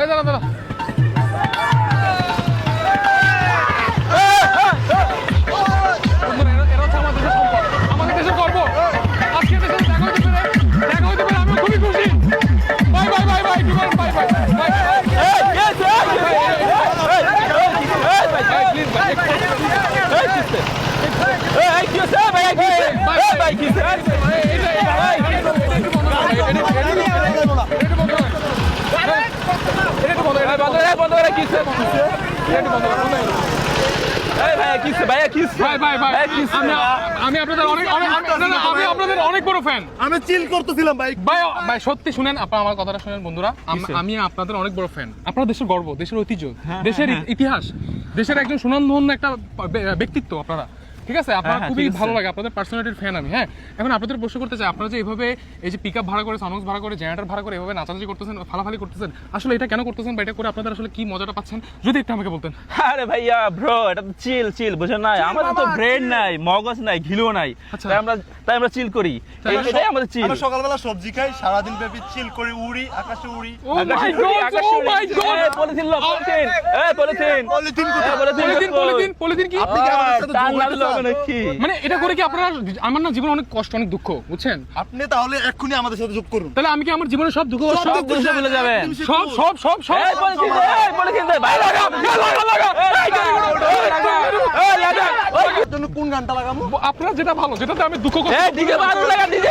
এই দাঁড়া দাঁড়া এরা হচ্ছে আমার দেশের সম্পদ, আমাদের দেশের গর্ব। আজকে দেশের দেখা হইতে পেরে আমি খুবই খুশি। বাই বাই বাই বাই কি বলেন? বাই বাই বাই আমি আপনাদের অনেক বড় ফ্যান। আমি চিল করতেছিলাম ভাই। ভাই ভাই সত্যি শুনেন, আপনারা আমার কথাটা শুনেন বন্ধুরা। আমি আপনাদের অনেক বড় ফ্যান। আপনারা দেশের গর্ব, দেশের ঐতিহ্য, দেশের ইতিহাস, দেশের একজন সুনামধন্য একটা ব্যক্তিত্ব আপনারা। ঠিক আছে, আপনার খুবই ভালো লাগে, আপনাদের পার্সোনালিটির ফ্যান আমি। হ্যাঁ, এখন আপনাদের প্রশ্ন করতে চাই, আপনারা যে এইভাবে এই যে পিকআপ ভাড়া করে, সানবক্স ভাড়া করে, জেনারেটর ভাড়া করে এভাবে নাচানাচি করতেছেন, ফালাফালি করতেছেন, আসলে এটা কেন করতেছেন বা এটা করে আপনাদের আসলে কি মজাটা পাচ্ছেন যদি একটু আমাকে বলতেন। আরে ভাইয়া ব্রো, এটা তো চিল বুঝেন না, আমাদের তো ব্রেন নাই, মগজ নাই, ঘিলু নাই, তাই আমরা চিল করি, এটাই আমাদের চিল। আমরা সকালবেলা সবজি খাই, সারাদিন ব্যাপী চিল করে উড়ি, আকাশে উড়ি। ও মাই গড, ও মাই গড, পলিথিন লো, পলিথিন পলিথিন কি আপনি কি আমার সাথে টান যোগ লাগলো করতে চান? নাকি? মানে এটা করে কি আপনারা, আমার না জীবনে অনেক কষ্ট, অনেক দুঃখ, বুঝছেন? আপনি তাহলে এক্ষুনি আমাদের সাথে যোগ করুন। তাহলে আমি কি আমার জীবনের সব দুঃখ সব দুঃখ ভুলে যাবেন। সব সব সব সব এই পলিথিন দে ভাই, লাগা লাগা, এর জন্য কোন গানটা লাগাবো? আপনারা যেটা ভালো, যেটাতে আমি দুঃখ কষ্ট এই দিকে ভালো লাগা, দিকে